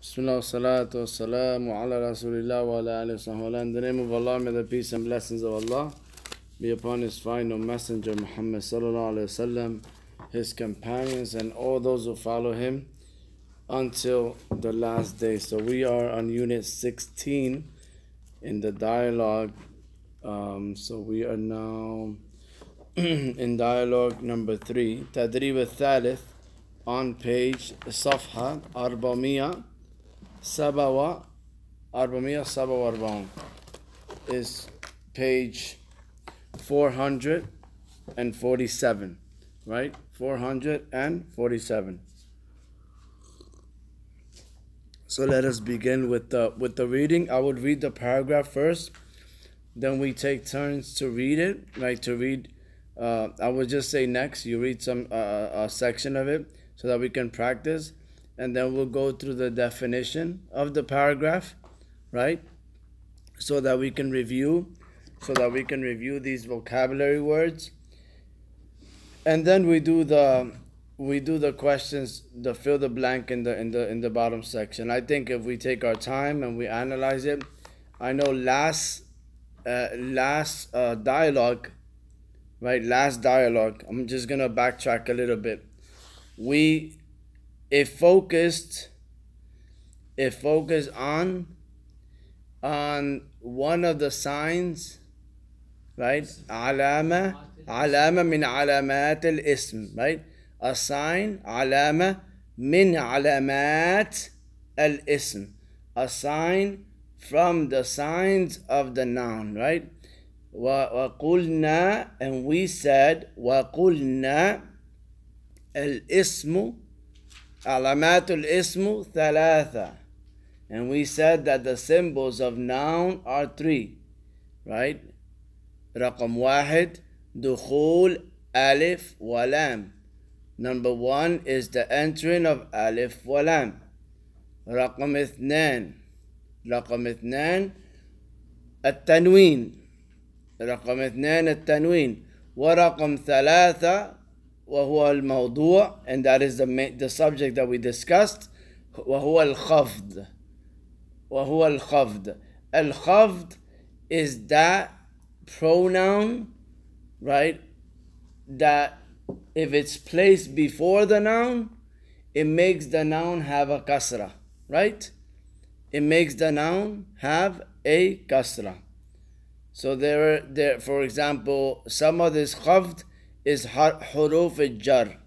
Bismillah, salatu wassalamu ala rasulillah wa ala alihi wa sahbihi. In the name of Allah, may the peace and blessings of Allah be upon His final messenger Muhammad sallallahu alaihi wasallam, his companions, and all those who follow him until the last day. So we are on unit 16 in the dialogue. So we are now in dialogue number 3, Tadrib al-Thalith, on page Safha 447 is page 447, right? 447. So let us begin with the reading. I would read the paragraph first, then we take turns to read it, right? To read, I would just say next, you read some a section of it so that we can practice, and then we'll go through the definition of the paragraph, right? So that we can review these vocabulary words, and then we do the questions, the fill the blank in the bottom section. I think if we take our time and we analyze it, I know last dialogue, right? Last dialogue. I'm just gonna backtrack a little bit. It focused on one of the signs, right? Alama min alamat al-ism, right? A sign, alama min alamat al-ism, a sign from the signs of the noun, right? وَقُلْنَا, and we said, وَقُلْنَا الْإِسْمُ علامات الاسم ثلاثة, and we said that the symbols of noun are 3, right? رقم 1 دخول ألف ولام. Number 1 is the entering of ألف ولام. رقم 2 التنوين. رقم 2 التنوين. ورقم 3 وهو الموضوع, and that is the subject that we discussed, وهو الخفض. وهو الخفض. الخفض is that pronoun, right, that if it's placed before the noun, it makes the noun have a kasra, right? It makes the noun have a kasra. So there, for example, some of this khafd is huruf al-jar,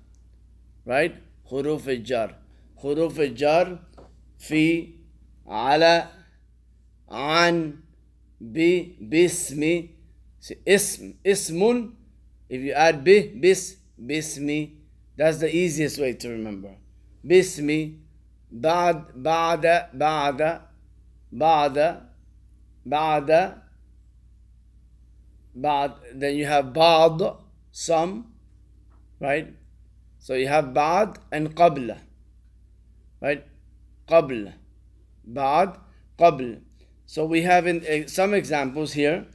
right? Huruf al-jar. Huruf al-jar, fi, ala, an, bi, bismi, ismun. If you add bi, bismi, that's the easiest way to remember. Bismi, ba'da, then you have ba'd, some, right? So you have ba'd and qabla, right? Qabla, ba'd, qabla. So we have some examples here.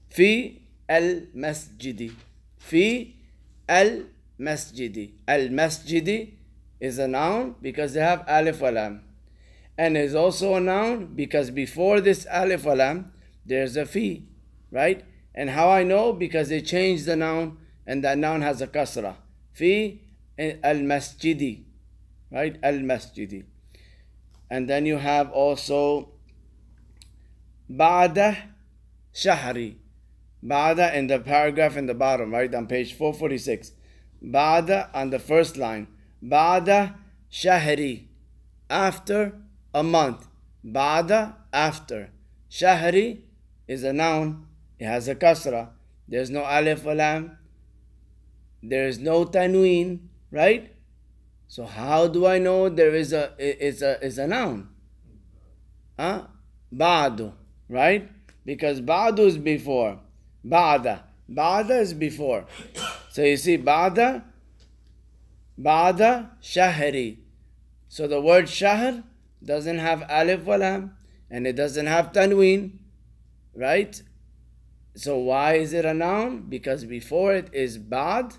Fi al-masjidi. Fi al-masjidi. Al-masjidi is a noun because they have alif wa lam. And is also a noun because before this alif wa lam, there's a fi, right? And how I know? Because they changed the noun, and that noun has a kasra. Fi al-masjidi, right? Al-masjidi. And then you have also ba'da shahri. Ba'da in the paragraph in the bottom, right? On page 446. Ba'da on the first line. Ba'da shahri. After a month. Ba'da, after. Shahri is a noun. It has a kasra. There's no alif wa lam. There is no tanween, right? So how do I know there is a noun? Ba'du, right? Because ba'du is before. Ba'da is before. So you see ba'da shahri. So the word shahr doesn't have alif wa lam, and it doesn't have tanween, right? So why is it a noun? Because before it is ba'd,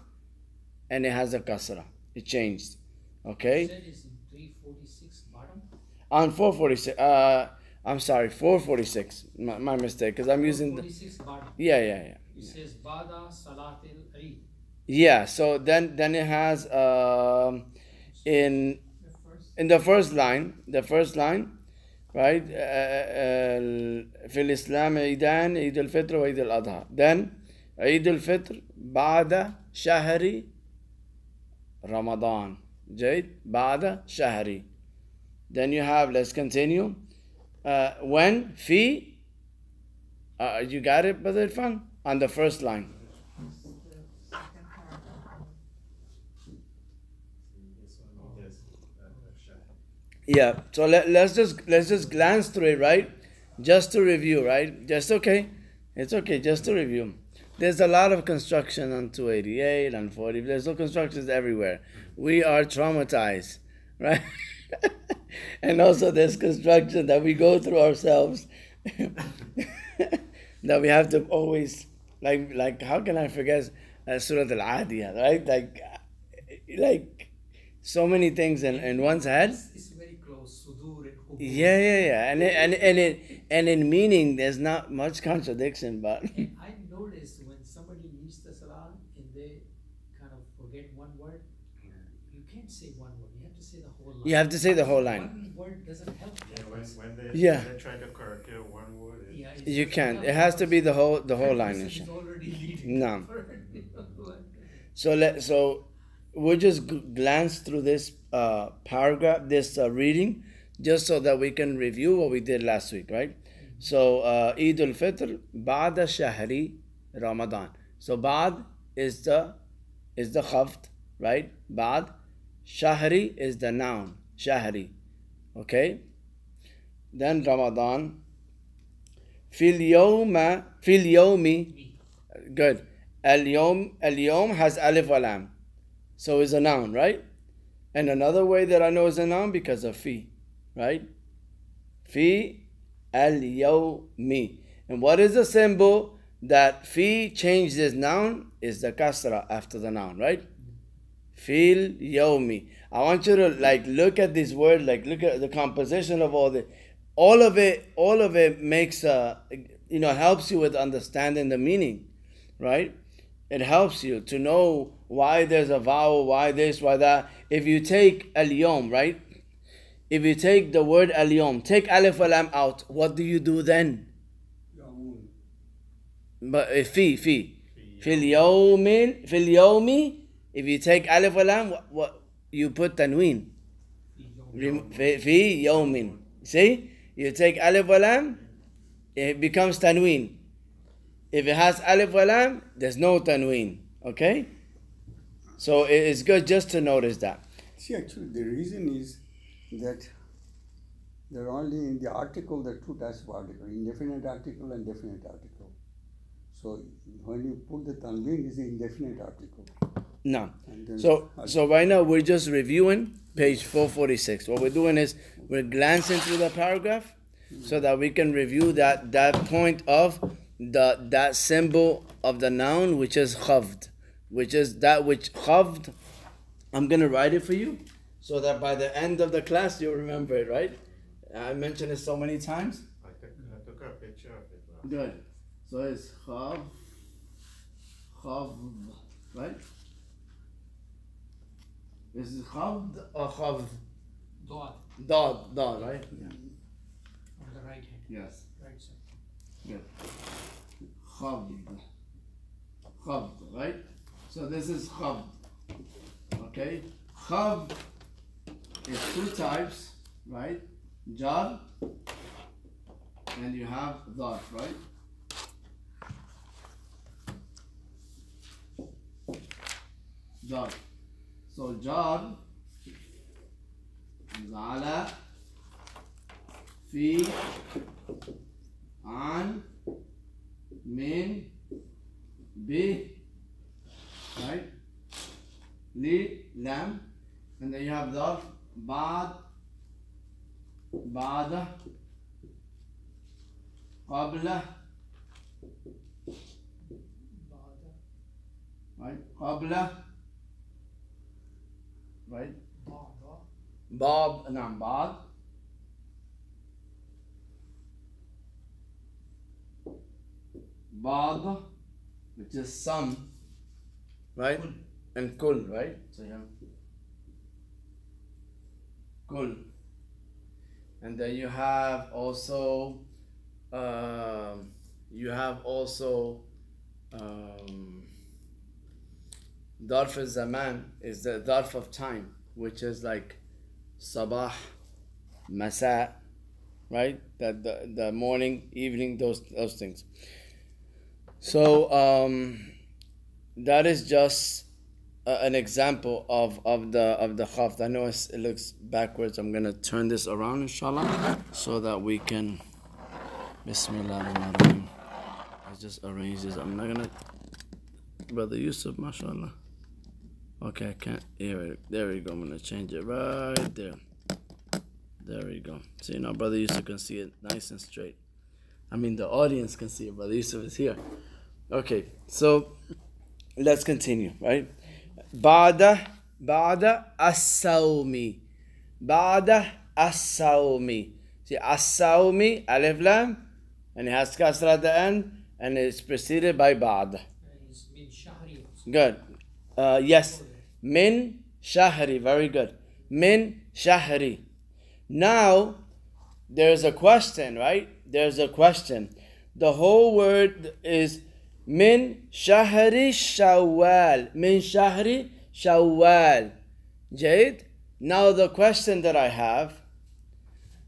and it has a kasra. It changed. Okay? You said it's in 346 bottom? On 446. I'm sorry, 446. My mistake, because I'm using the. 46 Bada. Yeah. It says Bada Salatil Eid. Yeah. So then it has in the first line, right? في الإسلام عيدان عيد الفطر وعيد الأضحى. Then عيد الفطر بعد شهر رمضان. جيد. بعد شهر. Then you have, let's continue. When في you got it, Brother Irfan? On the first line. Yeah. So let's just glance through it, right? Just to review, right? Just okay. It's okay. Just to review. There's a lot of construction on 288 and 40. There's no constructions everywhere. We are traumatized, right? And also there's construction that we go through ourselves that we have to always like how can I forget Surah Al-Adiyah, right? Like so many things in one's head. It's very close. Sudur and Hubur. Yeah. And in meaning there's not much contradiction, but And I noticed when somebody leaves the salah and they kind of forget one word, you can't say one word. You have to say the whole line. you have to say the whole line. One word doesn't help. Yeah, when they, Yeah. when they try to correct you, one word. Yeah, it's You just can't. enough It has to be the whole because line. person is inshallah. already leading No. the word. So we'll just glance through this paragraph, this reading, just so that we can review what we did last week, right? So Eid al-Fitr ba'da shahri Ramadan. So ba'd is the khafd, right? Ba'd. Shahri is the noun. Shahri. Okay? Then Ramadan. Fil yawmi. Good. Al-yawm has alif wa lam. So it's a noun, right? And another way that I know is a noun because of fi, right? Fi al-yawmi. And what is the symbol that fi changed this noun is the kasra after the noun, right? Fil yawmi. I want you to look at this word, look at the composition of all of it makes helps you with understanding the meaning, right? It helps you to know why there's a vowel, why this, why that. If you take al-yawm, right? If you take the word al-yawm, take alif lam out, what do you do then? But fi. Fil yawmi, if you take alif lam, what you put tanween. Fi yawmin. See? You take alif lam, it becomes tanween. If it has alif wa lam, there's no tanween. Okay? So it's good just to notice that. See, actually, the reason is that there are only in the article there are two types of article, indefinite article and definite article. So when you put the tanween, it's an indefinite article. No. And then So right now we're just reviewing page 446. What we're doing is we're glancing through the paragraph so that we can review that point of that symbol of the noun, which is khafd, which is that which khafd. I'm gonna write it for you so that by the end of the class you'll remember it, right? I mentioned it so many times. I took a picture of it. Good. So it's khafd, right? Is it khafd or khafd? Dot Dot, right? Yeah. on the right hand. Yes. Right side. Good. Khafd, right? So this is khafd. Okay? Khafd is two types, right? Jar and you have dot, right? Jar. So jar is ala, fi, an, min, bi, right? Li, lam, and then you have the ba'd, ba'da, qabla, right? Qabla, right? Ba'd, naam, ba'd, Ba'da, which is some, right? And kul, right? So you have kul. And then you have also um, Darf al-Zaman is the Darf of time, which is like Sabah, Masa, right? That the morning, evening, those things. So that is just an example of the khafd. I know it looks backwards. I'm gonna turn this around, inshallah, so that we can. Bismillah ar-Rahman ar-Rahim. I just arrange this. I'm not gonna. Brother Yusuf, mashallah. Okay, I can't. There we go. I'm gonna change it right there. There we go. So now Brother Yusuf can see it nice and straight. I mean, the audience can see it. Brother Yusuf is here. Okay, so let's continue, right? Ba'da as-sawmi. Ba'da as-sawmi. See, as-sawmi, alif lam, and it has kasra at the end, and it's preceded by ba'da. It's min shahri also. Good. Yes. Min shahri. Very good. Min shahri. Now, there's a question, right? There's a question. The whole word is min shahri shawwal. Min shahri shawwal. Jade? Now the question that I have,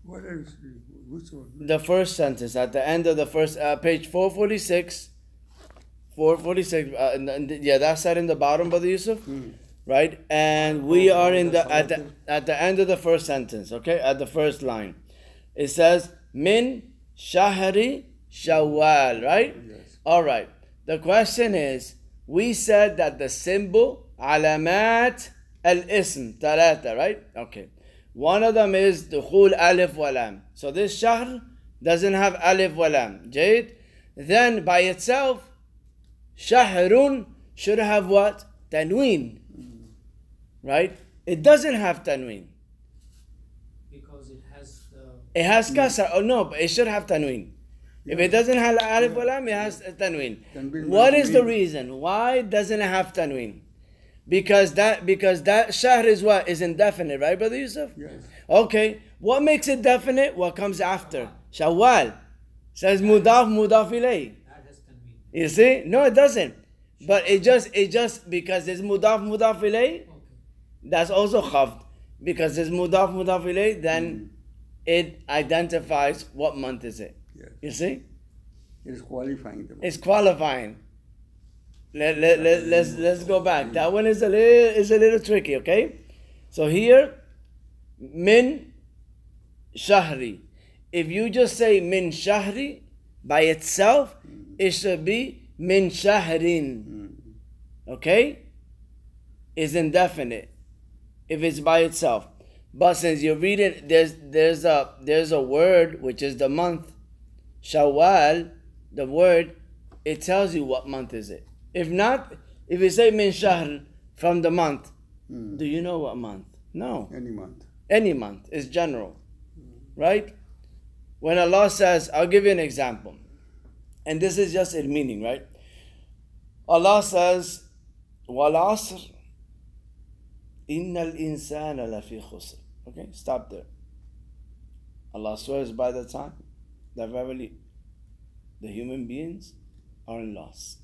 What is which one? the first sentence at the end of the first page 446. 446. Yeah, that's that in the bottom, Brother Yusuf, right? And we are in the at the end of the first sentence. Okay, at the first line, it says min shahri shawwal. Right? Yes. All right. The question is, we said that the symbol alamat al-ism talata, right? Okay. One of them is dukhul alif wa lam. So this shahr doesn't have alif wa lam. Jade. Then by itself, shahrun should have what? Tanween. Right? It doesn't have tanween. Because it has the It has kasra. Oh no, but it should have tanween. If it doesn't have alif wa lam, it has tanween. Tanween What means is the green. reason? Why doesn't it have tanween? Because that shahr is what? Is indefinite, right, Brother Yusuf? Yes. Okay. What makes it definite? What comes after? Shawwal. Says mudaf ilay. that has tanween. You see? No, it doesn't. But it just because it's mudaf ilay, Okay. that's also khafd. Because it's mudaf ilay, then it identifies what month is it. Yes. You see? It is qualifying them. It's qualifying. Let's go back. That one is a little tricky, okay? So here, min shahri. If you just say min shahri by itself, it should be min shahrin. Okay? It's indefinite if it's by itself. But since you read it, there's a word which is the month. Shawwal, the word, it tells you what month is it. If not, if you say min shahr from the month, do you know what month? No. Any month. Any month is general. Right? When Allah says, I'll give you an example. And this is just its meaning, right? Allah says, Wal asr innal insana lafi khusr. Okay, stop there. Allah swears by the time that verily the human beings are in loss.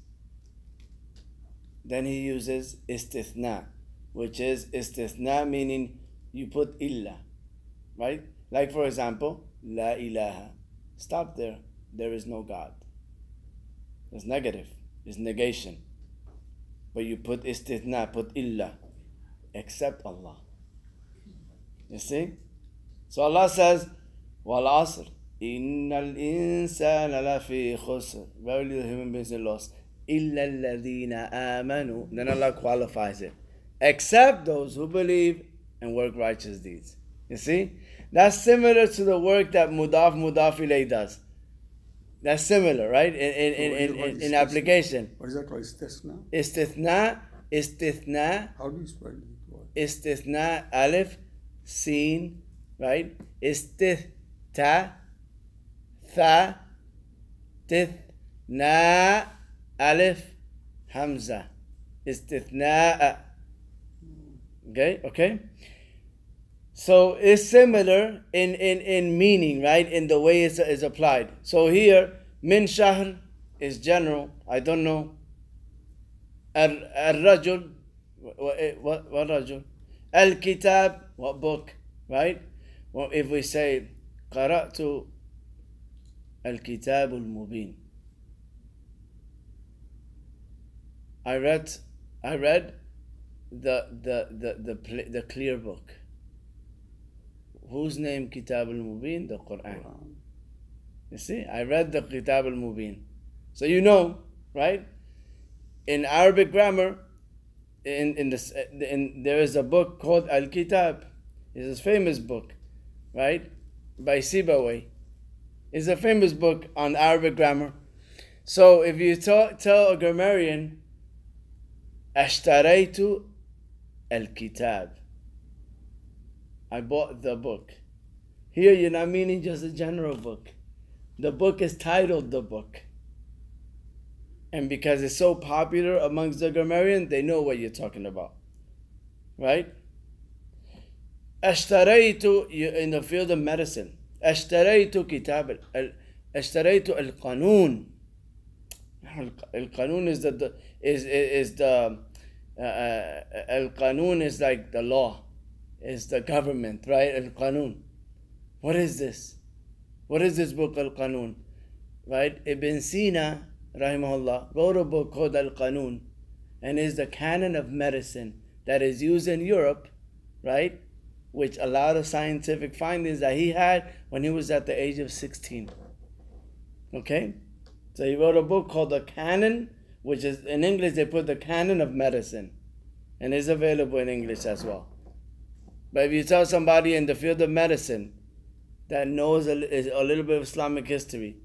Then he uses istithna, which is istithna meaning you put illa, right? Like for example, la ilaha. Stop there. There is no God. It's negative. It's negation. But you put istithna, put illa, except Allah. You see? So Allah says, Wal asr, innal insana lafi khusr. Verily the human beings are lost. Illa alladhina amanu. Then Allah qualifies it. Except those who believe and work righteous deeds. You see? That's similar to the work that mudaf ilay does. That's similar, right? In application. What is that called? Istithna. How do you spell it? What? Istithna, alif, sin, right? Istitha, tha, tith, Na, alif, hamza. Istithna'a. Okay? So it's similar in meaning, right? In the way it's applied. So here, min shahr is general. I don't know. Al-rajul, what rajul? Al-kitab, what book, right? Well, if we say, qara'tu al-kitab al-mubin. I read the clear book. Whose name Kitab al-Mubin? The Quran. You see, I read the Kitab al-Mubin. So you know, right? In Arabic grammar, there is a book called Al-Kitab. It's a famous book, right? By Sibawayh. It's a famous book on Arabic grammar. So if you tell a grammarian, Ashtaraytu al-Kitab, I bought the book. Here you're not meaning just a general book. The book is titled the book. And because it's so popular amongst the grammarian, they know what you're talking about. Right? Ashtaraytu, in the field of medicine. Ashtaraytu kitab, Ashtaraytu al-Qanun. Al-Qanun is the Al-Qanun is like the law. Is the government, right? Al-Qanun. What is this? What is this book, Al-Qanun? Right? Ibn Sina, rahimahullah, wrote a book called Al-Qanun, and is the canon of medicine that is used in Europe, right? Which a lot of scientific findings that he had when he was at the age of 16. Okay? So he wrote a book called The Canon, which is, in English they put The Canon of Medicine, and is available in English as well. But if you tell somebody in the field of medicine that knows a little bit of Islamic history,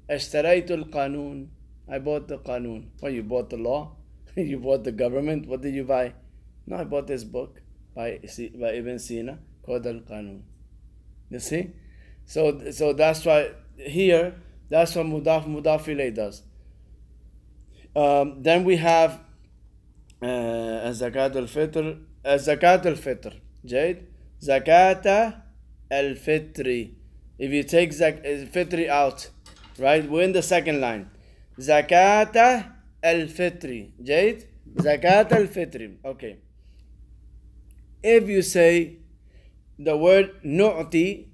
Ashtaraytul Qanun, I bought the Qanun. Well, you bought the law? You bought the government? What did you buy? No, I bought this book by Ibn Sina called Al-Qanun. You see? So that's why here, that's what Mudaf ilayh does. Then we have Zakat al-Fitr. Zakat al-Fitr. Jade, Zakata al-Fitri. If you take Fitri out, right, we're in the second line. Zakata al-Fitri. Jade, Zakata al-Fitri. Okay. If you say the word nu'ti,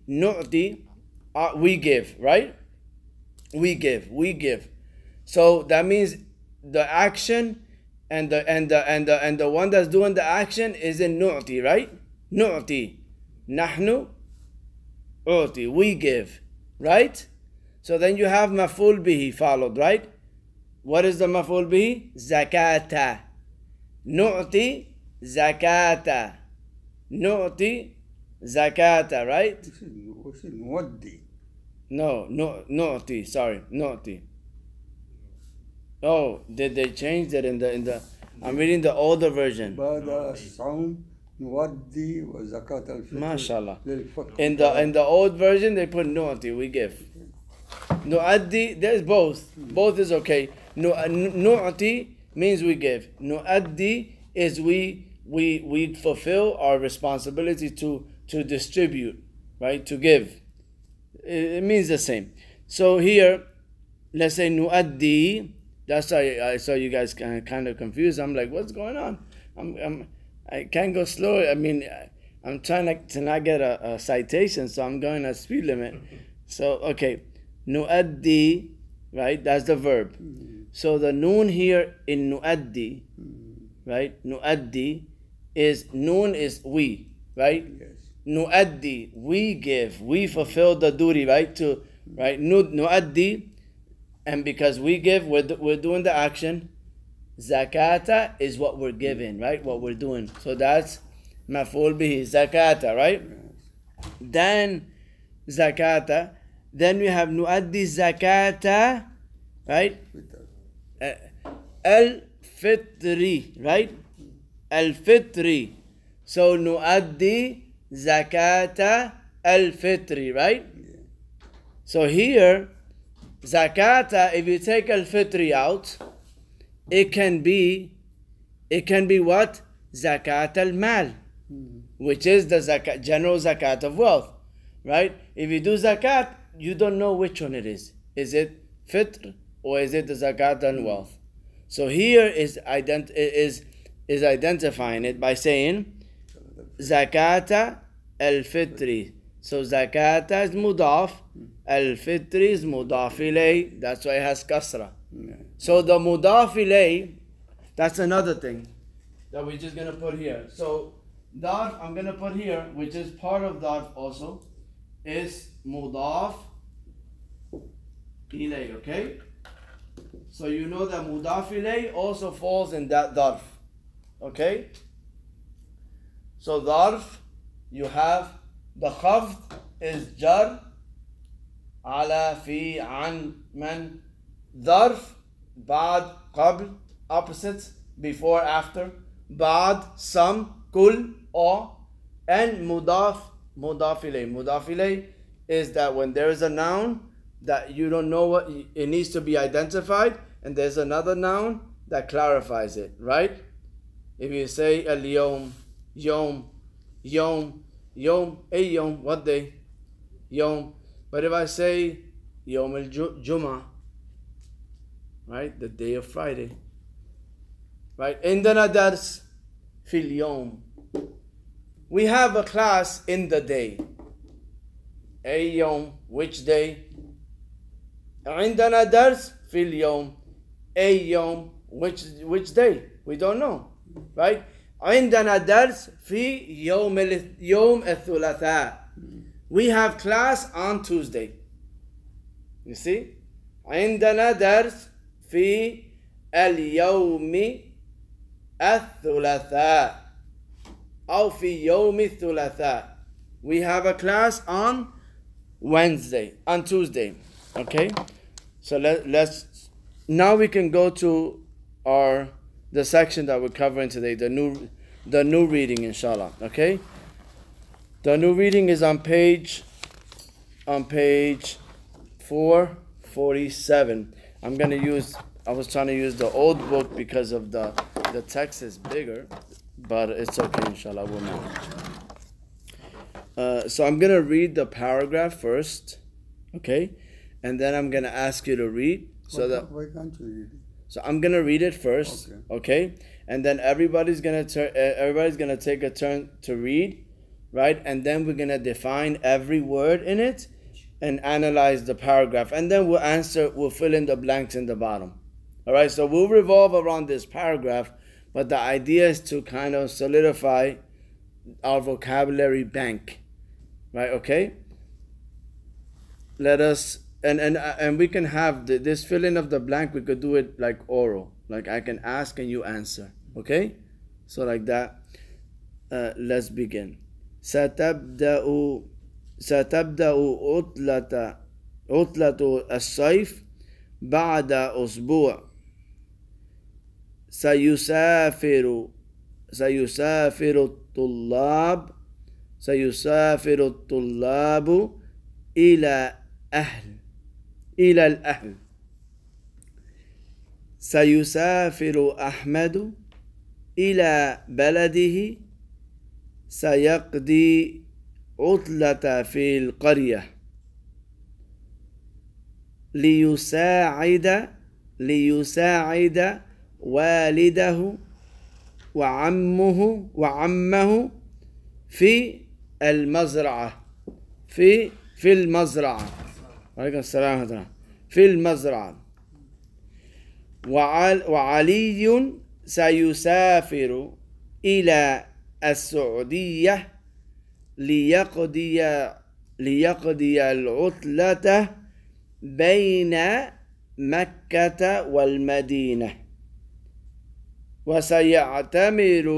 we give, right? We give. So that means the action and the one that's doing the action is in nu'ti, right? Nu'ti. Nahnu u'ti. We give. Right? So then you have maf'ul bihi followed, right? What is the maf'ul bihi? Zakata. Nu'ti zakata. Nu'ti zakata, right? This is nu'addi. No, nu'ti. Sorry, nu'ti. Oh, did they change that in the? I'm reading the older version. Bada sound nu'addi wa zakat al-fitr. MashaAllah. lil-faqr. In the old version, they put nu'ati, we give. Nu'addi, there's both. Both is okay. Nu'ati means we give. Nu'addi is we fulfill our responsibility to distribute, right? To give. It means the same. So here, let's say nu'addi. That's why I saw you guys kind of confused. I'm like, what's going on? I can't go slow. I mean, I'm trying to not get a citation, so I'm going at speed limit. So, okay. Nu'addi, right? That's the verb. So the noon here in nu'addi, right? Nu'addi noon is we, right? Yes. Nu'addi, we give, we fulfill the duty, right? Nu'addi, and because we give, we're doing the action. Zakata is what we're giving, right? What we're doing. So that's maf'ul bihi, zakata, right? Then zakata. Then we have nu'addi zakata, right? Al-fitri, right? Al-fitri. So nu'addi zakata al-fitri, right? So here, Zakata, if you take al-fitri out, it can be what? Zakat al-mal, which is the zakat, general zakat of wealth, right? If you do zakat, you don't know which one it is. Is it fitr or is it the zakat on wealth? So here is identifying it by saying zakata al-fitri. So zakata is mudaf, al-fitri is mudaf ilay. That's why it has kasra. So the mudaf ilay, that's another thing that we're just gonna put here. So darf I'm gonna put here, which is part of darf also, is mudaf ilay. Okay. So you know that mudaf ilay also falls in that darf. Okay. So darf, you have the khafd is jar, ala, fi, an, man. Darf, ba'd, qabl, opposites, before, after. Ba'd, some, kul, or. And mudaf ilay. Mudaf ilay is that when there is a noun that you don't know what, it needs to be identified, and there's another noun that clarifies it, right? If you say al-yawm, yawm, yawm, yawm, a yawm, what day? Yawm. But if I say yawm al-jum'ah, right, the day of Friday, right? Indana dars fil yawm. We have a class in the day. A yawm, which day? عندنا درس في اليوم. A يوم, which day? We don't know, right? عندنا درس في يوم الثلاثاء. We have class on Tuesday. You see? عندنا درس في اليوم الثلاثاء أو في يوم الثلاثاء. We have a class on Wednesday, on Tuesday. Okay? So let's now we can go to the section that we're covering today, the new reading, inshallah. Okay? The new reading is on page 447. I was trying to use the old book because of the text is bigger, but it's okay, inshallah, we'll manage. So I'm going to read the paragraph first, okay? And then I'm going to ask you to read. Why can't you read it? So I'm going to read it first, okay? And then everybody's going to take a turn to read, right? And then we're going to define every word in it and analyze the paragraph. And then we'll fill in the blanks in the bottom. All right? So we'll revolve around this paragraph, but the idea is to kind of solidify our vocabulary bank, right? Okay? Let us... And we can have this filling of the blank, we could do it like oral. Like I can ask and you answer. Okay? So like that. Let's begin. ستبدأ عطلة الصيف بعد أسبوع. سيسافر الطلاب إلى الأهل. سيسافر أحمد إلى بلده. سيقضي عطلة في القرية. ليساعد والده وعمه في المزرعة. في المزرعة. وعليكم السلام ورحمة الله. في المزرعة. وعلي سيسافر إلى السعودية ليقضي العطلة بين مكة والمدينة. وسيعتمر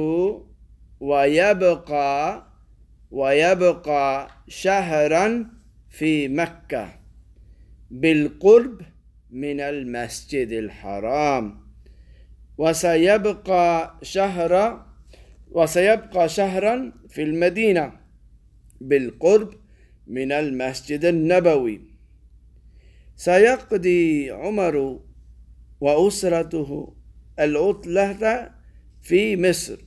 ويبقى شهرا في مكة بالقرب من المسجد الحرام. وسيبقى شهرا في المدينة بالقرب من المسجد النبوي. سيقضي عمر وأسرته العطلة في مصر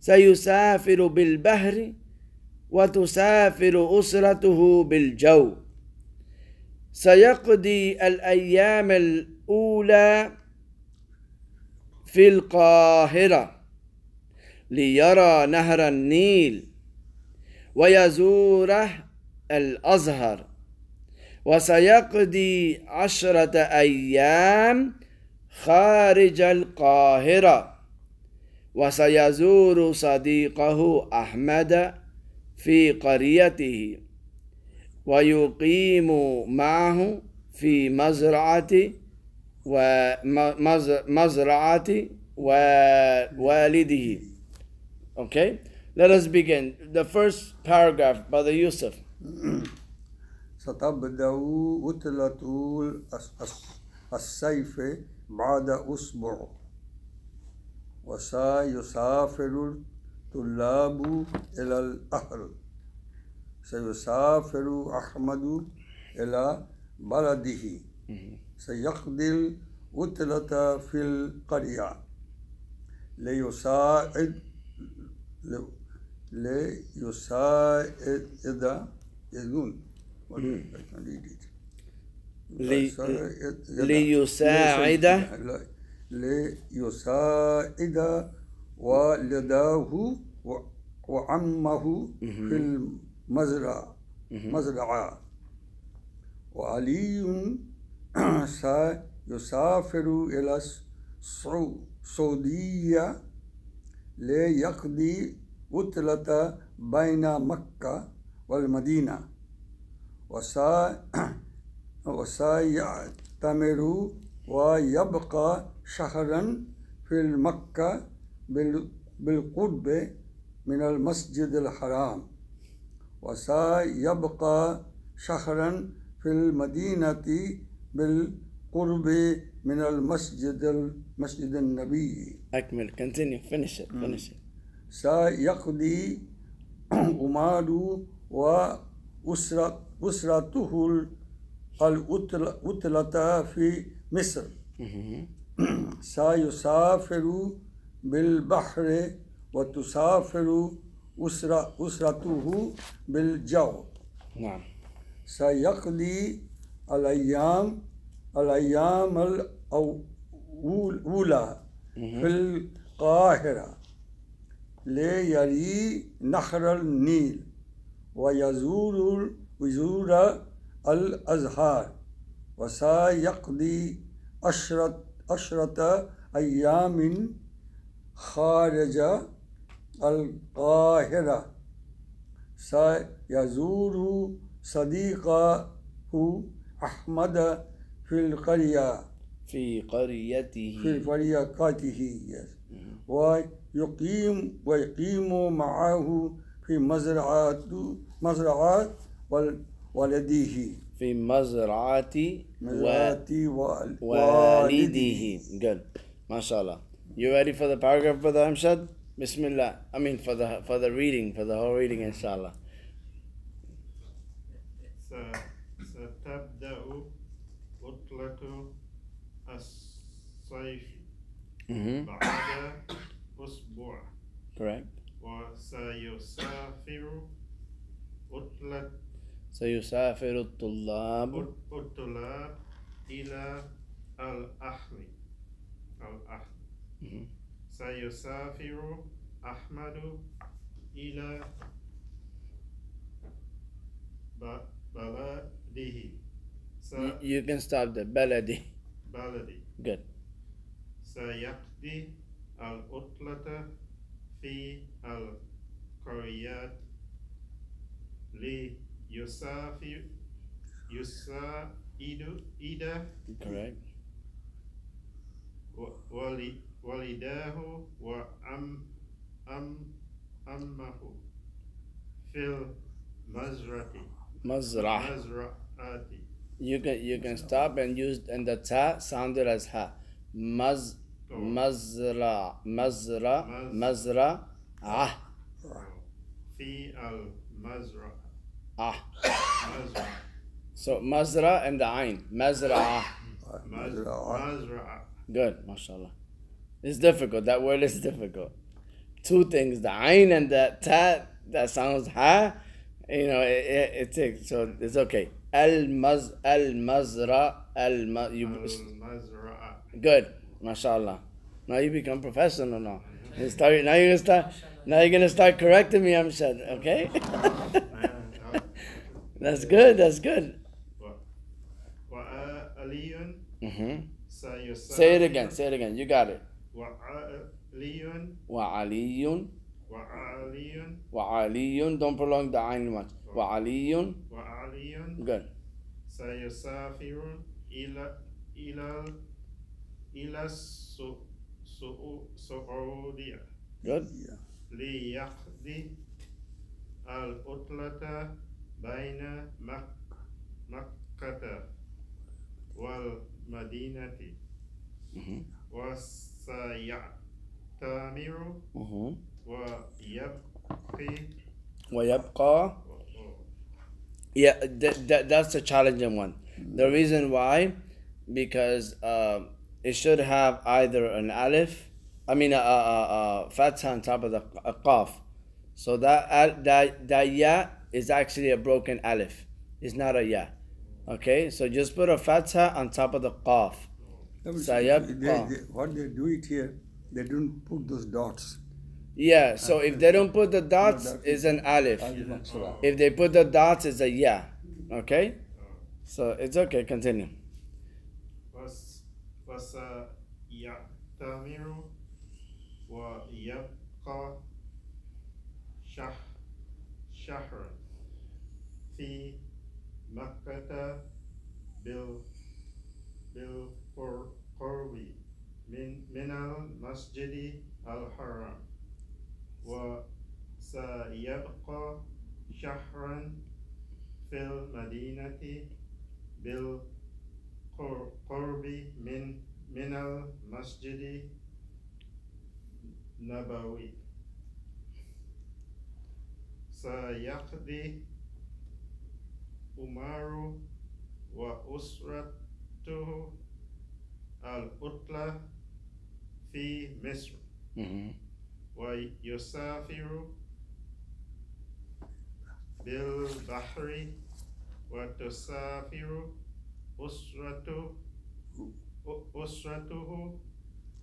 سيسافر بالبحر وتسافر أسرته بالجو. سيقضي الأيام الأولى في القاهرة ليرى نهر النيل ويزور الأزهر، وسيقضي 10 أيام خارج القاهرة، وسيزور صديقه أحمد في قريته ويقيم معه في مزرعة والده. Okay, let us begin. The first paragraph, Brother Yusuf. ستبدأ عطلة الصيف بعد أسبوع، وسيسافر الطلاب إلى الأهل. سيسافر أحمد إلى بلده. سيقضي العطلة في القرية ليساعد والده وعمه في المزرعة. وعلي سيسافر إلى السعودية ليقضي عطلة بين مكة والمدينة، وسيعتمر ويبقى شهرا في مكة بالقرب من المسجد الحرام، وسيبقى شهرا في المدينة بالقرب من مسجد النبي. أكمل. Continue. Finish it. سيقضي عمر وأسرته العطلة في مصر. سيسافر بالبحر وتسافر أسرته بالجو. نعم. سيقضي الأيام الأولى في القاهرة ليري نهر النيل ويزور الأزهار، وسيقضي 10 أيام خارج القاهرة. سيزور صديقه أحمد في قريته ويقيم معه في مزرعة والده. في مزرعة والده. Good. MashaAllah. You ready for the paragraph, Brother Amshad? Bismillah. I mean for the reading, for the whole reading, inshallah. ستبدأ عطلة الصيف بعد أسبوع. Correct. سيسافر الطلاب إلى الأهل. سيسافر أحمد إلى بلده. You can stop there. بلدي. Good. سيقضي العطلة في القرية ليساعد Correct. والده وعمه في المزرعة. You can stop and use, and the ta sounded as ha. مزرعة. في المزرعة. Ah. Mazra. So mazra and the ayn. Mazra'a. Mazra'a. Good, mashallah. It's difficult. That word is difficult. Two things, the ayn and the ta, that sounds ha. You know, it takes, so it's okay. Al-mazra, Mazra'a. good, mashallah. Now you become professional now. Now you're gonna start correcting me, Amshad, okay? That's good, that's good. Wa'aliyun. Mm-hmm. Say it again, you got it. Wa'aliyun. Wa'aliyun, Wa'aliyun. wa'aliyun, don't prolong the ayn much. Wa'aliyun, Wa'aliyun. good. Sayusafirun ila Saudiya. Good. Yeah. ليقضي العطلة بين مكة والمدينة Mm-hmm. وسيعتمر Mm-hmm. ويبقي ويبقى. Yeah, that's a challenging one. The reason why, because it should have either an alif, fatha on top of the qaf. So that ya is actually a broken alif. It's not a ya. Okay, so just put a fatha on top of the qaf. What they do it here, they don't put those dots. Yeah, so if they don't put the dots, it's an alif. If they put the dots, it's a ya. Okay? So it's okay, continue. وسيعتمر ويبقى شهرا في مكة بالقرب من المسجد الحرام وسيبقى شهرا في المدينة بالقرب من المسجد النبوي سيقضي عمر وأسرته العطلة في مصر Mm-hmm. ويسافر بالبحر وتسافر أسرته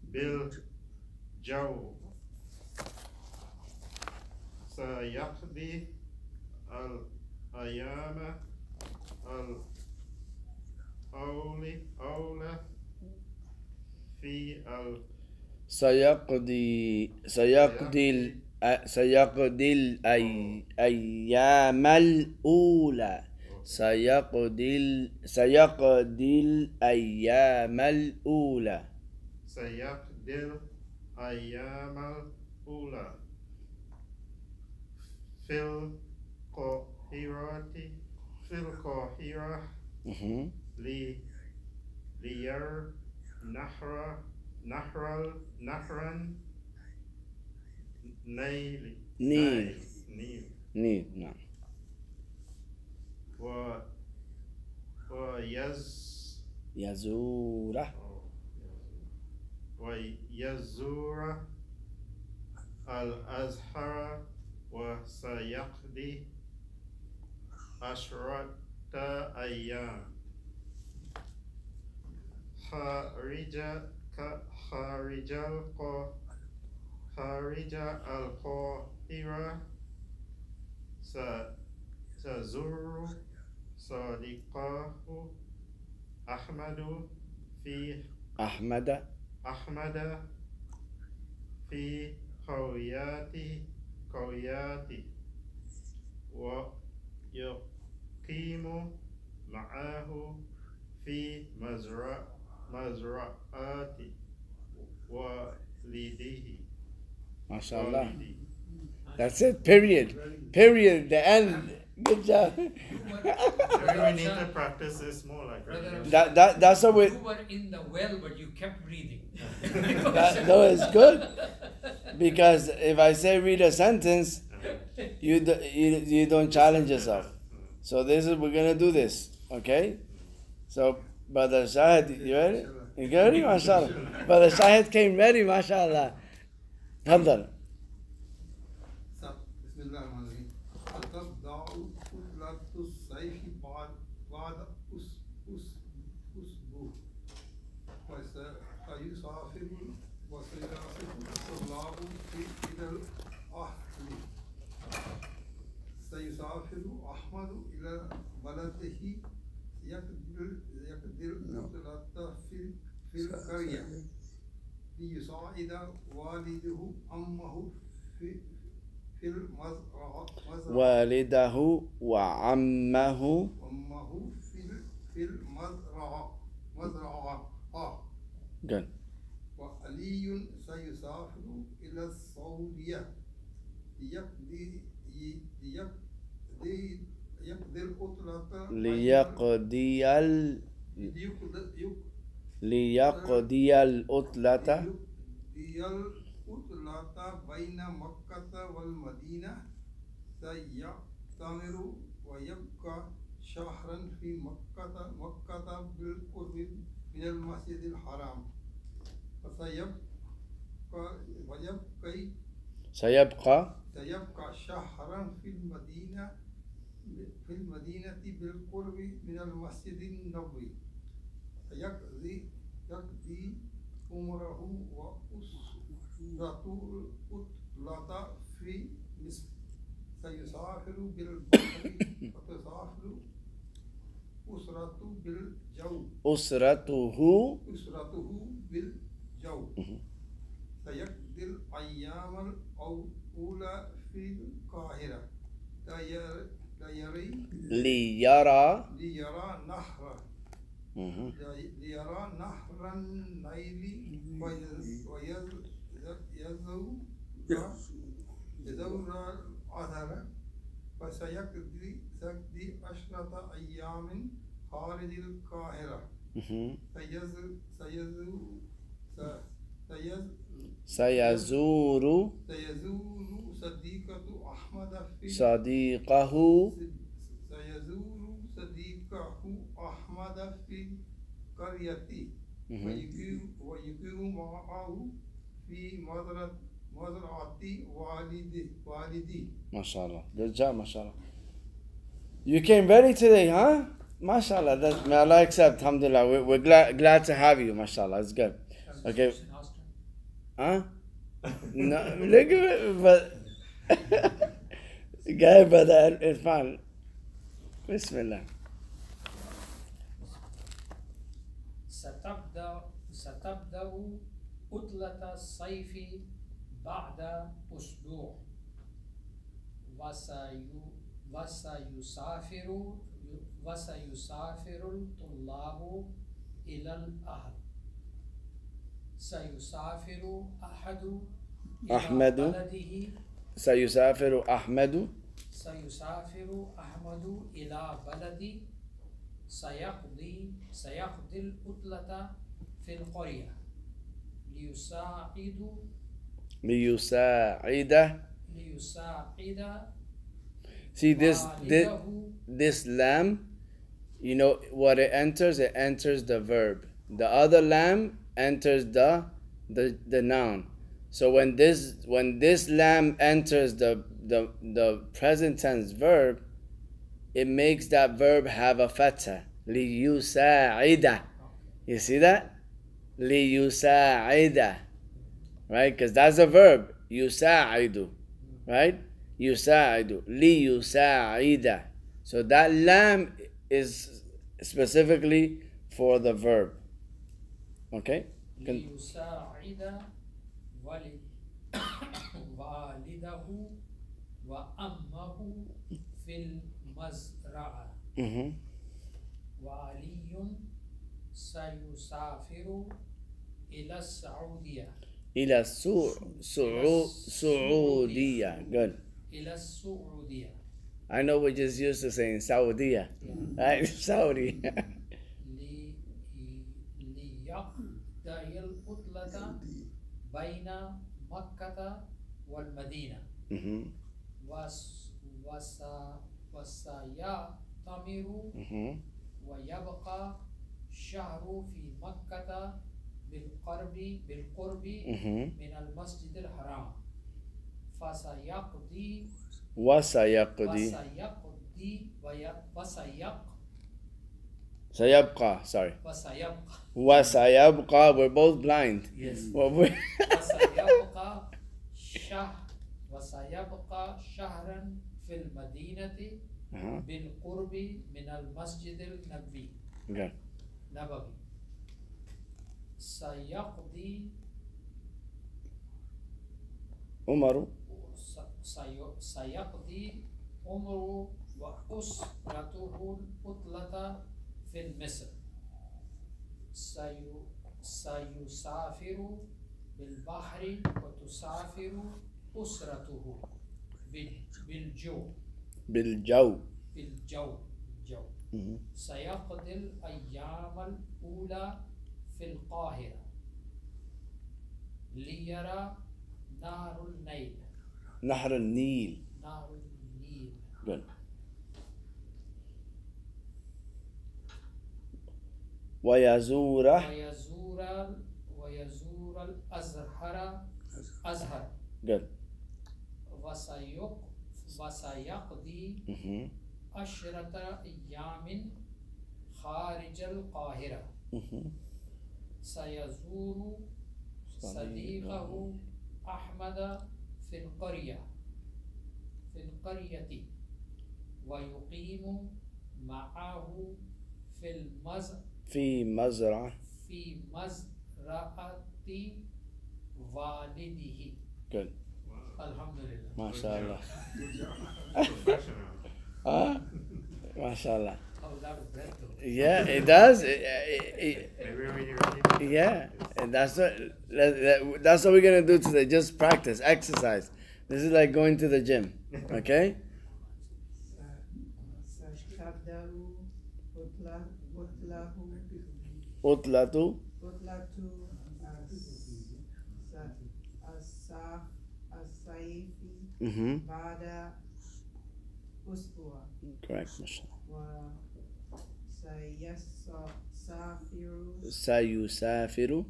بالجو سيقضي الأيام الأولى في سيقضي الأيام الأولى. سيقضي الأيام الأولى. سيقضي الأيام الأولى في القاهرة Mm-hmm. لير نهرا نيل نعم. ويزور الأزهر وسيقضي 10 أيام خارج القاهرة سيزور صديقه أحمد في قريته ويقيم معه في مزرعة والده. MashaAllah. That's it. Period. The end. Good job. We need to practice this more, like That's what we. You were in the well, but you kept breathing. No, it's good. Because if I say read a sentence, you don't challenge yourself. So this is, we're gonna do this, okay? So Brother Shahid, you ready? You ready? MashaAllah. Brother Shahid came ready, MashaAllah. Tafadhal. بسم الله الرحمن الرحيم. أتبدأ كتلة السيف بعد أسبوع وسيسافر الطلاب إلى الأهل. سيسافر أحمد إلى بلده يقدر الكتلة في القرية ليساعد والده أمه في المزرعة والده وعمه في المزرعة. Good. وعلي سيسافر إلى السعودية ليقضي العطلة ليقضي العطلة بين مكة والمدينة. سيعتمر ويبقى شهرا في مكة بالقرب من المسجد الحرام. سيبقى شهرا في المدينة بالقرب من المسجد النبوي. يقضي عمره وأسرته العطلة في مصر. سيسافر بالبحر وتسافر أسرته بالجو. سيقضي الأيام الأولى في القاهرة ليرى نهر النيل ويزور الأثر. فسيقضي 10 أيام خارج القاهرة. سيزور صديقه أحمد في قريته ويقيم معه في مزرعة والدي. MashaAllah. Good job, MashaAllah. You came ready today, huh? MashaAllah. May Allah accept. Alhamdulillah. We're glad to have you, MashaAllah. It's good. Okay. Huh? No, look at it, but go ahead, brother Irfan. Bismillah. ستبدأ عطلة الصيف بعد أسبوع وسيسافر الطلاب إلى الأهل. سيسافر أحمد إلى بلده. سيقضي العطلة في القرية ليساعد. See this lam, you know what it enters? It enters the verb. The other lam enters the noun. So when this lam enters the present tense verb, it makes that verb have a fatha. لِيُسَاعِدَ. You see that? لِيُسَاعِدَ. Right? Because that's a verb. يُسَاعِدُ. Right? يُسَاعِدُ. لِيُسَاعِدَ. So that lam is specifically for the verb. Okay? ليساعد والده وأمه في المزرعة. وعلي سيسافر إلى السعودية. إلى السعودية. Good. إلى السعودية. I know we're just used to saying Saudiya. Right? Saudi. ليقضي العطلة بين مكة والمدينة. يعتمر Mhm. ويبقى الشهر في مكة بالقرب Mhm. من المسجد الحرام فسيقضي وسيقضي سيبقى sorry وسيبقى we're both blind. Yes. Well, we- وسيبقى شهرا في المدينة Uh-huh. بالقرب من المسجد النبوي Okay. سيقضي عمر سيقضي عمره وأسرته العطلة في مصر سيسافر بالبحر وتسافر أسرته بالجو بالجو. Mhm. سيقضي الأيام الأولى في القاهرة ليرى نهر النيل نهر النيل. Good. ويزور الأزهر Good. وسيقضي Mhm. 10 أيام خارج القاهرة Mhm. سيزور صديقه أحمد في القرية ويقيم معه في مزرعة. في مزرعة والده. Good. الحمد لله. ما شاء الله. Professional. ما شاء الله. Oh, that was great though. Yeah, it does. Maybe when you read it. Yeah, and that's what we're gonna do today. Just practice, exercise. This is like going to the gym. Okay. Utlatu. Mhm. Correct. سيسافر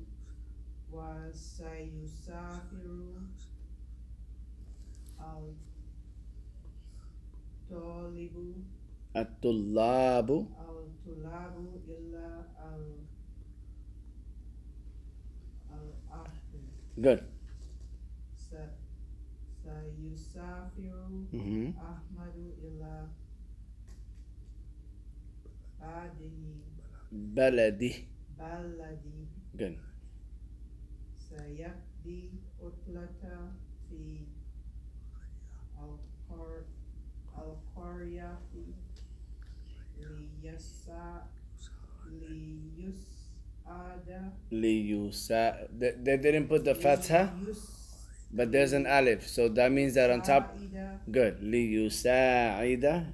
الطلاب إلى Good. سيسافر Mhm. أحمد إلى بلدي. Good. سيقضي عطلة في القرية They didn't put the fatha, but there's an alif, so that means that on top. Good. ليساعد.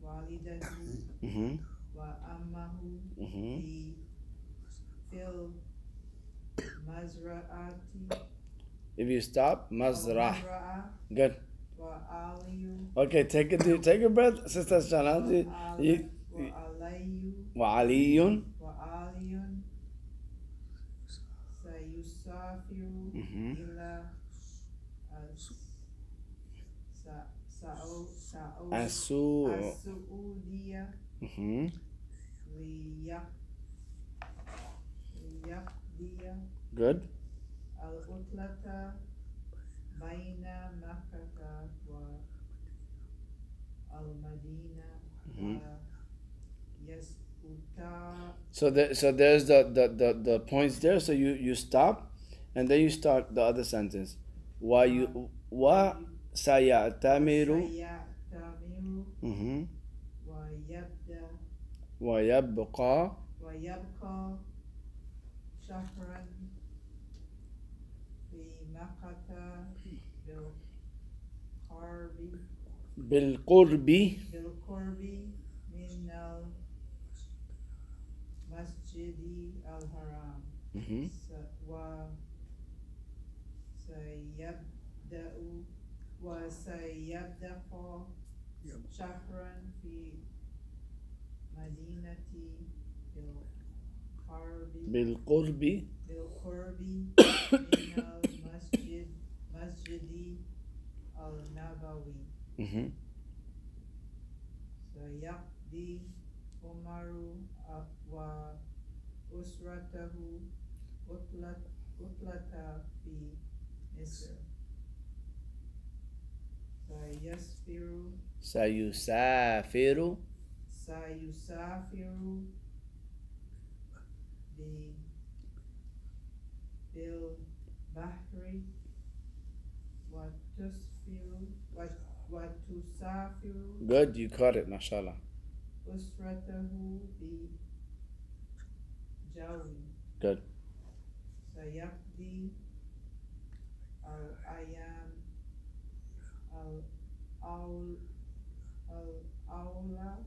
ووالدته Mhm. وأمه Mhm. في المزرعة If you stop, مزرعة. مزرعة Good. وعلي Okay, take a breath, Sister Shana. وعلي. سيسافر Mhm. إلى السعودية Mhm. ليقضي Good. العطلة بين مكة والمدينة ويسقط. So there's the points there. So you stop, and then you start the other sentence. Wa sayatamiru. Mhm. ويبقى شهرا في مكة بالقرب من المسجد الحرام. Mhm. وسيبدأ شهرا في مدينة بالقرب بالقرب من مسجد النبوي Mhm. سيقضي عمر وأسرته عطلة في مصر سيسافر بالبحر وتسافر Good, you caught it, mashallah. أسرته بجو Good. سيقضي الأيام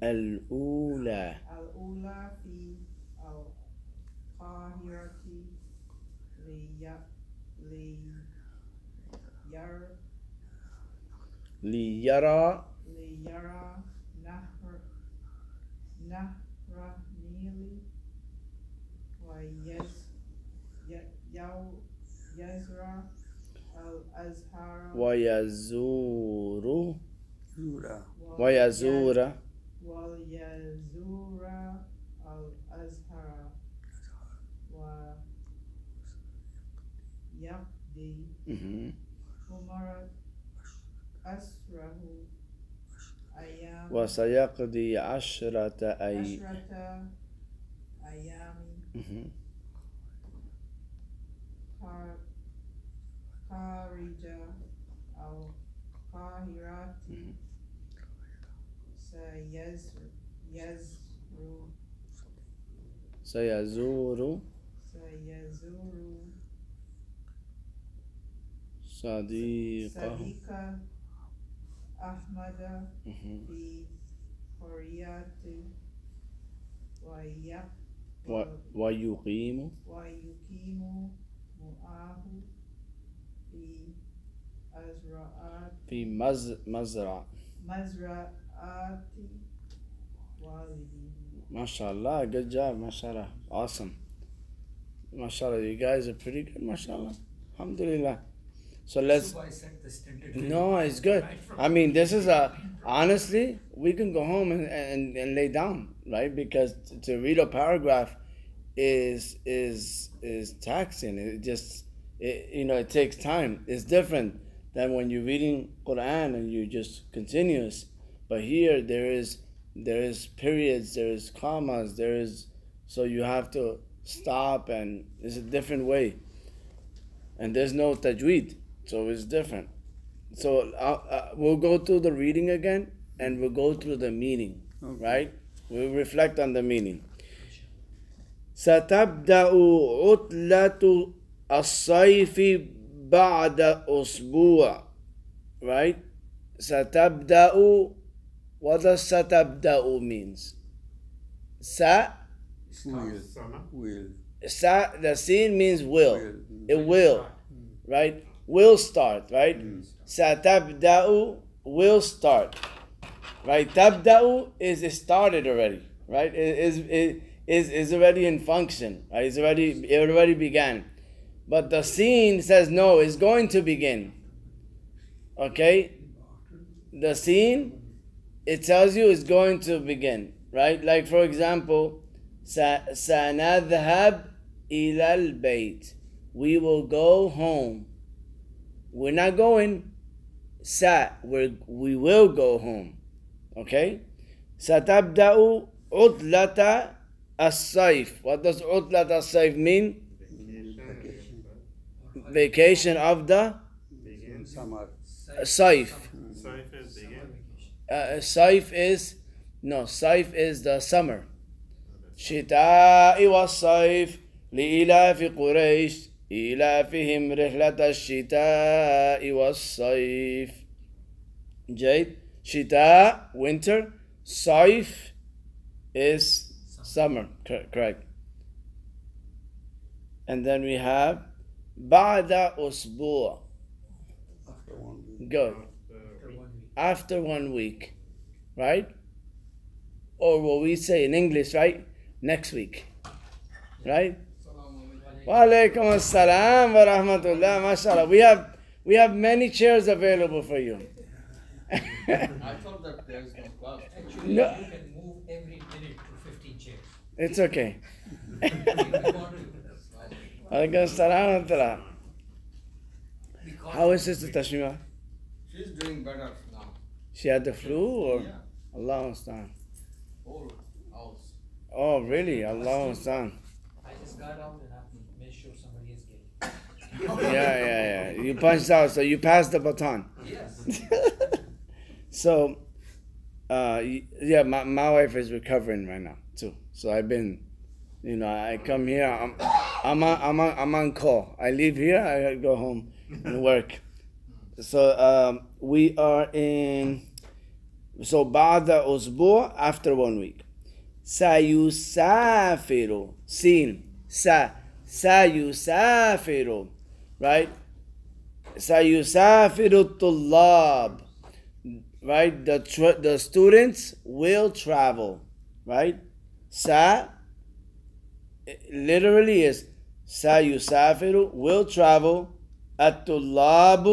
الأولى الأولى في القاهرة ليرى نهر النيل ويزرع الأزهار ويزور Zura. ويزور الأزهر ويقضي Mhm. عمر أسره أيام وسيقضي عشرة أيام Mhm. خارج القاهرة سيزور صديقه صديق أحمد Mhm. في قرية ويقيم ويقيم معه في في مزرعة مزرعة والده. MashaAllah, good job, mashallah. Awesome. MashaAllah, you guys are pretty good, mashallah. Alhamdulillah. So let's. So I set the standard. No, it's good. Right from- I mean, this is honestly, we can go home and lay down, right? Because to read a paragraph is taxing. It just, it takes time. It's different than when you're reading Quran and you just continuous. But here there is periods, there is commas, so you have to stop, and it's a different way. And there's no tajweed, so it's different. So we'll go through the reading again, and we'll go through the meaning, right? We'll reflect on the meaning. ستبدأ عطلة الصيف بعد أسبوع, right? ستبدأ. What does ستبدأ means? Sa, Will. Summer. Will. the sin means will. Will. It will, right? Will start, right? ستبدأ will start, right? تبدأ is it started already, right? It is already in function, right? It already began. But the scene says no, it's going to begin. Okay? The scene, it tells you it's going to begin, right? Like for example, سنذهب إلى البيت. We will go home. We're not going we will go home. Okay? ستبدأ عطلة الصيف. What does عطلة الصيف mean? Vacation of the Summer. صيف. Saif is begin. صيف is the summer. شتاء والصيف لإلاف قريش إيلافهم رحلة الشتاء والصيف. جيد. شتاء winter, صيف is summer, correct. And then we have بعد أسبوع. After 1 week. Good. After 1 week. After 1 week. right? Or what we say in English, right? Next week, right? Wa alaikum assalam wa rahmatullah, mashallah. We have many chairs available for you. I thought that there is no class. Actually, No. you can move every minute to 15 chairs. It's okay. If you want to. Alaikum assalam wa rahmatullah. Because How is Sister Tashmima? She's doing better now. She had the flu or? Yeah. Allah understand. Whole house. Oh, really? Allah understand. I just got out and I made sure somebody is getting. Yeah. You punched out, so you passed the baton. Yes. So, yeah, my wife is recovering right now too. So I've been, I come here. I'm on call. I leave here. I go home and work. So we are in. So بعد أسبوع, after 1 week. سيسافر سين سيسافر, right? سيسافر الطلاب, right? The students will travel, right? Literally is سيسافر, will travel. الطلاب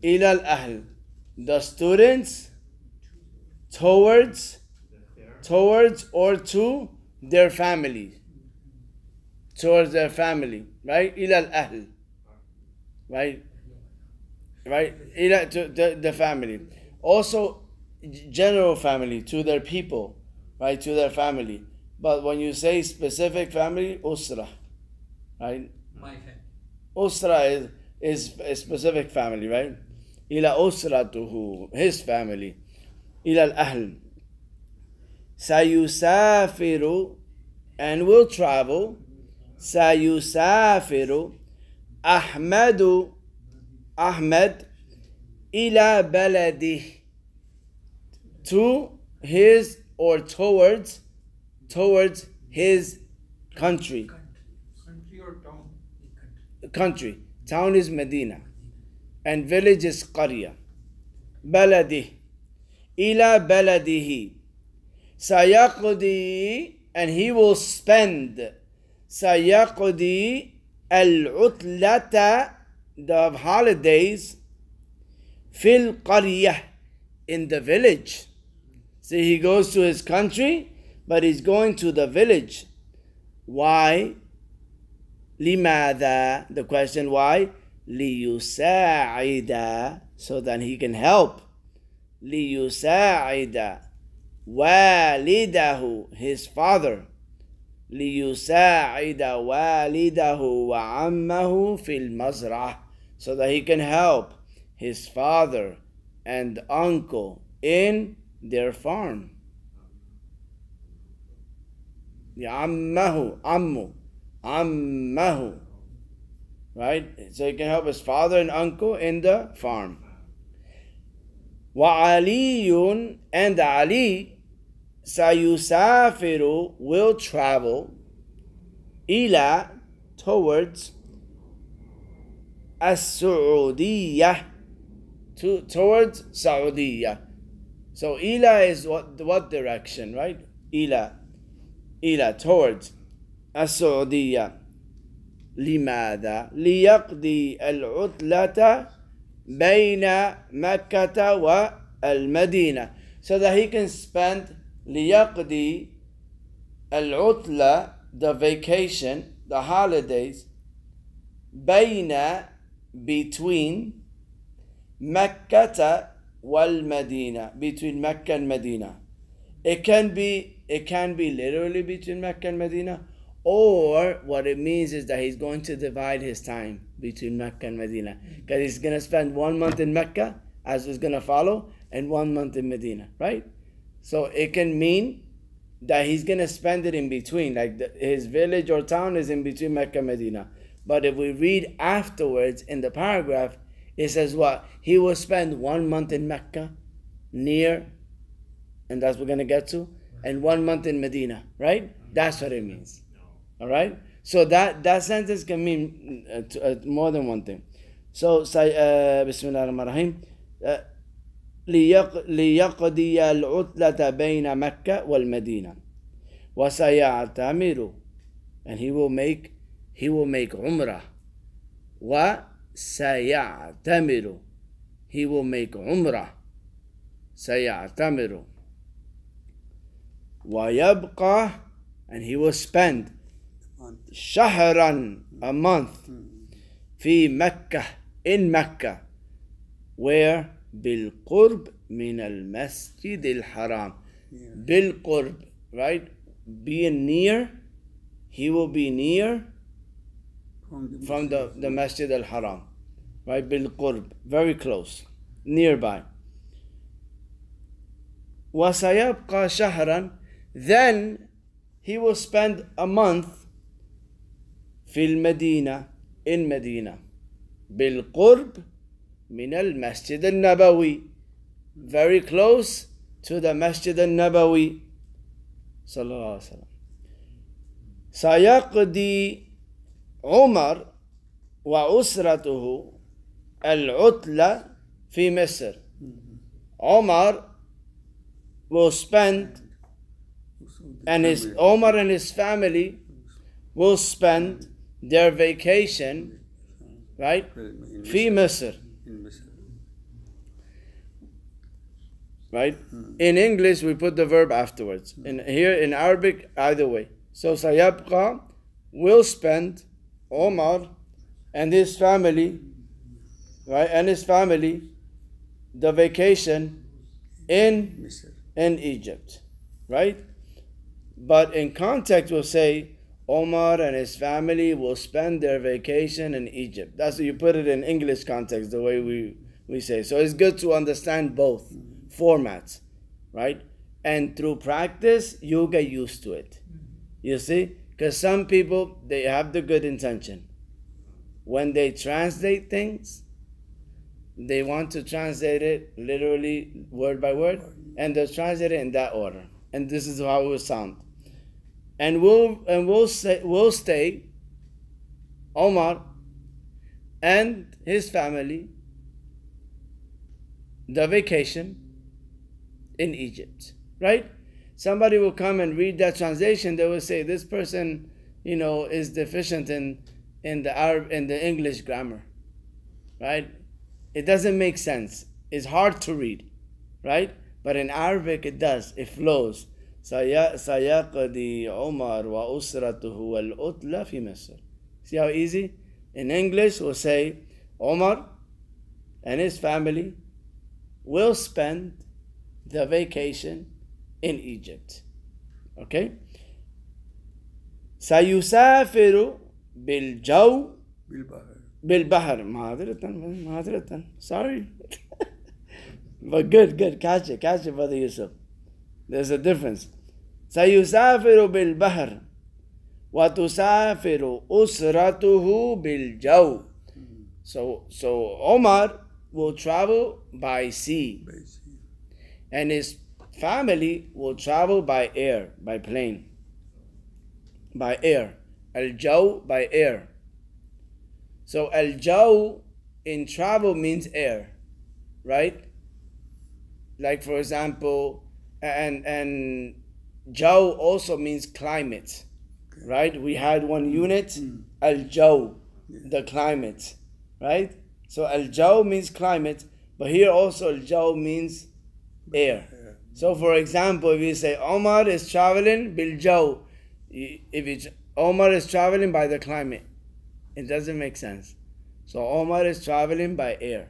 إلى الأهل, the students towards or to their family, towards their family, right? إلى الأهل, right? إلى to the family. Also, general family, to their people, right? To their family. But when you say specific family, usra, right? My family. Usra is a specific family, right? إلى أسرته, his family. إلى الأهل. سيسافر, and will travel. سيسافر أحمد إلى بلده, to his or towards his country. Country or town? Country. Town is Medina. And village is Qarya. بلده. إلى بلده. سيقضي, and he will spend. سيقضي العطلة, the holidays. في القرية, in the village. See, he goes to his country, but he's going to the village. Why? لماذا? The question why? ليساعد, so that he can help. ليساعد والده, his father. ليساعد والده وعمه في المزرعة, so that he can help his father and uncle in their farm. عمه, عمه, right? So he can help his father and uncle in the farm. وعلي, and Ali سيسافر, will travel. إلى, towards. السعودية, towards Saudi. So إلى is what direction, right? إلى, towards. السعودية. لماذا؟ ليقضي العطلة بين مكة والمدينة, so that he can spend ليقضي العطلة, the vacation, the holidays, بين, between مكة والمدينة, between Mecca and Medina. It can be literally between Mecca and Medina, or what it means is that he's going to divide his time between Mecca and Medina, because he's going to spend 1 month in Mecca, as is going to follow, and 1 month in Medina, right? So it can mean that he's going to spend it in between, like his village or town is in between Mecca and Medina. But if we read afterwards in the paragraph, it says what? He will spend 1 month in Mecca, near, and that's what we're going to get to, and 1 month in Medina, right? That's what it means. All right? So that sentence can mean more than one thing. So, Bismillah ar-Rahman ar-Rahim. ليقضي العطلة بين مكة والمدينة وسيعتمر, and he will make عمرة. وسيعتمر, he will make عمرة. سيعتمر. ويبقى, and he will spend شهرا, a month, في مكة, in Mecca, where بالقرب من المسجد الحرام. بالقرب, right? Being near, he will be near from the Masjid al-Haram, right? بالقرب, very close, nearby. وسيبقى شهرا, then he will spend a month في المدينة, in Medina, بالقرب من المسجد النبوي, very close to the Masjid al-Nabawi صلى الله عليه وسلم. سيقضي عمر وأسرته العطلة في مصر. Omar will spend, and Omar and his family will spend their vacation, right, في مصر, right? In English we put the verb afterwards. Here in Arabic, either way. So سيبقى will spend, Omar and his family, right, and his family, the vacation in Egypt, right? But in context we'll say Omar and his family will spend their vacation in Egypt. That's what you put it in English context, the way we say. So it's good to understand both formats, right? And through practice, you'll get used to it. You see? Because some people, they have the good intention. When they translate things, they want to translate it literally word by word, and they'll translate it in that order. And this is how it will sound. And we'll stay, Omar and his family, the vacation in Egypt, right? Somebody will come and read that translation. They will say this person, is deficient in the English grammar, right? It doesn't make sense. It's hard to read, right? But in Arabic it does. It flows. سيقضي عمر وأسرته والعطلة في مصر. See how easy? In English we'll say Omar and his family will spend the vacation in Egypt. Okay? سيسافر بالجو بالبحر. معذرة. Sorry. But good. Catch it, Brother Yusuf. There's a difference. سيسافر بالبحر وتسافر أسرته بالجو. So Omar will travel by sea, and his family will travel by air, by plane, by air. Al-Jaw, by air. So Al-Jaw in travel means air, right? Like for example, and Jaw also means climate, right? We had one unit, Al-Jaw, the climate, right? So Al-Jaw means climate, but here also Al-Jaw means air. So for example, if you say Omar is traveling bil-Jaw, Omar is traveling by the climate, it doesn't make sense. So Omar is traveling by air.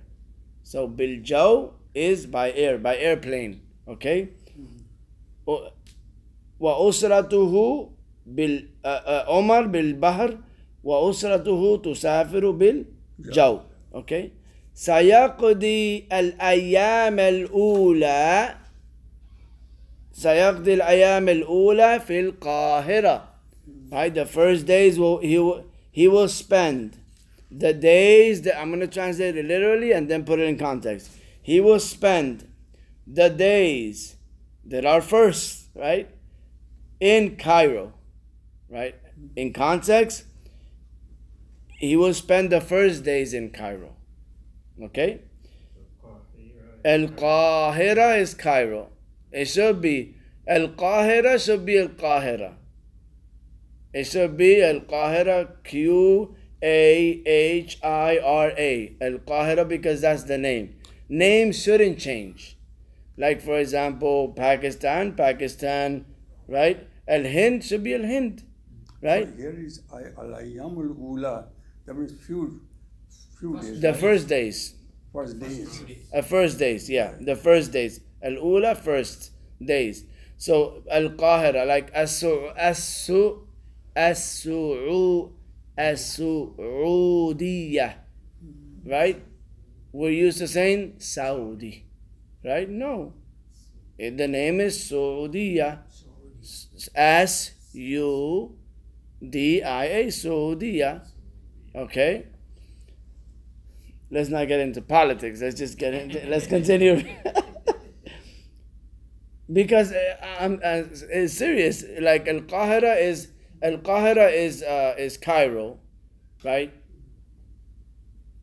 So bil-Jaw is by air, by airplane, okay? وأسرته عمر بالبحر وأسرته تسافر بالجو. Okay? سيقضي الأيام الأولى في القاهرة. Right? The first days he will spend the days that I'm going to translate it literally and then put it in context. He will spend the days that are first, right, in Cairo, right? In context, he will spend the first days in Cairo. Okay? Al-Qahira is Cairo. It should be Al-Qahira should be Al-Qahira. It should be Al-Qahira, Qahira. Al-Qahira, because that's the name. Name shouldn't change. Like for example, Pakistan, right? Al-Hind should be Al-Hind, right? Here is Al-Ayyamul Ula. That means few days. The right? first days. First days. First days, yeah. The first days. Al-Ula, first days. So Al-Qahira, like As-Su'udiyah, right? We're used to saying Saudi, right? No. The name is Saudiya. S-U-D-I-A, Saudiya. Okay? Let's not get into politics. Let's continue. Because it's serious. Like Al-Qahira is Cairo, right?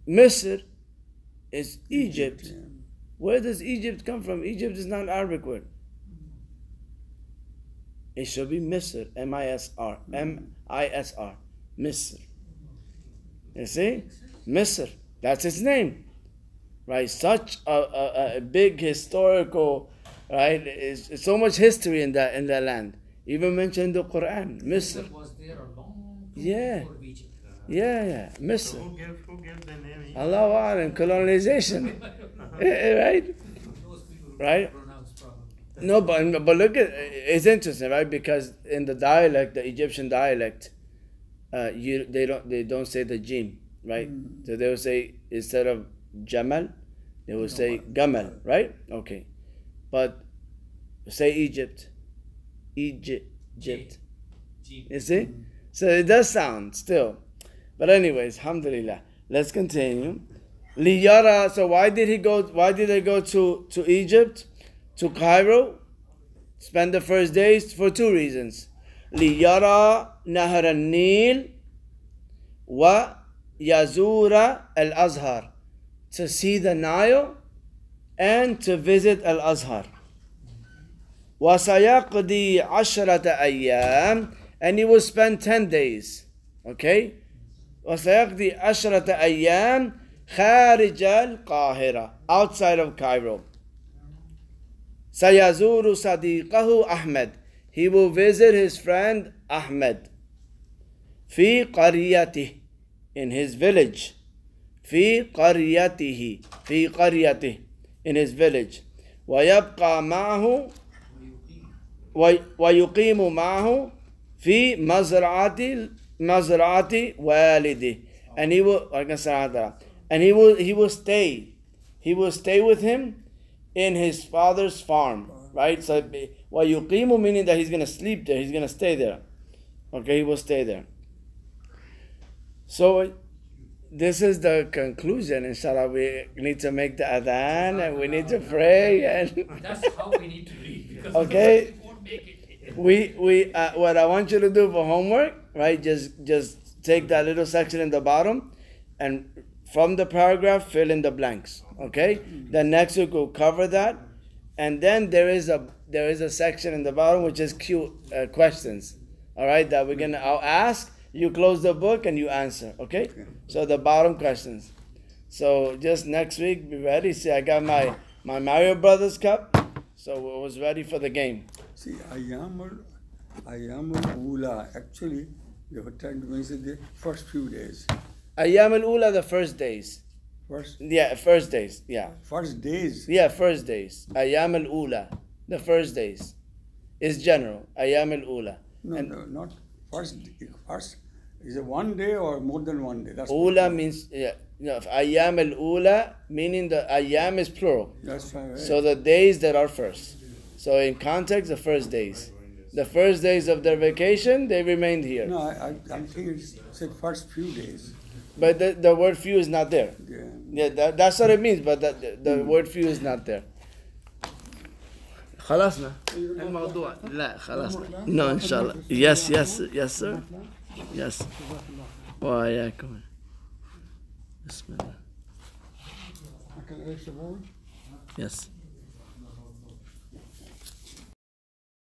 Misr is Egypt. Yeah. Where does Egypt come from? Egypt is not an Arabic word. It should be Misr, M-I-S-R, M-I-S-R, Misr. You see? Misr, that's its name, right? Such a big historical, right? It's so much history in that land. Even mentioned in the Quran, Misr. Egypt was there a long time Yeah. before Egypt. Yeah, So Misr. who gave the name? Egypt? Allahu A'lam, colonization, right? Those people Right? pronounce probably. No, but look at it's interesting, right? Because in the dialect, the Egyptian dialect, they don't say the jim, right? So they will say instead of Jamal, they will say Gamal, right? Okay, but say Egypt. G. You see? So it does sound still. But anyways, alhamdulillah. Let's continue. Liyara, so why did they go to Egypt? To Cairo? Spend the first days for two reasons. Liyara Nahar al-Nil wa Yazura al-Azhar. To see the Nile and to visit al-Azhar. وَسَيَقْضِي عَشْرَةَ أَيَّامٍ, and he will spend 10 days. Okay? وَسَيَقْضِي عَشْرَةَ أَيَّامٍ خَارِجَ الْقَاهِرَةِ, outside of Cairo. سَيَزُورُ صَدِيقَهُ أَحْمَدَ, he will visit his friend Ahmed. فِي قَرْيَتِهِ, in his village. فِي قَرْيَتِهِ, in his village. وَيَبْقَى مَعَهُ ويقيم معه في مزرعة والده, and he will stay with him in his father's farm, right? So ويقيم meaning that he's going to sleep there, he's going to stay there. Okay, he will stay there. So this is the conclusion. Inshallah, we need to make the adhan and we need to pray and That's how we need to read. Because Okay. we won't make it. we what I want you to do for homework, right? Just take that little section in the bottom, and from the paragraph fill in the blanks. Okay. Then next week we'll cover that, and then there is a section in the bottom which is questions. All right, that I'll ask. You close the book and you answer. Okay. So the bottom questions. So just next week be ready. See, I got my Mario Brothers cup, so I was ready for the game. See, Ayyamul Ula, actually, they were trying to mention the first few days. Ayyam al-Ula, the first days. First days. Yeah. days. Yeah, first days. Ayyam al-Ula, the first days. Is general. Ayyam al-Ula. No, not first. First is it one day or more than one day? That's Ula means, Ayyam al-Ula, meaning the Ayyam is plural. That's right. So the days that are first. So in context, the first days. The first days of their vacation, they remained here. No, I'm thinking it's first few days. But the word few is not there. Yeah. Yeah, that's what it means, but the word few is not there. خلصنا الموضوع لا خلصنا no إن شاء الله yes sir yes وإياكم بسم الله Yes.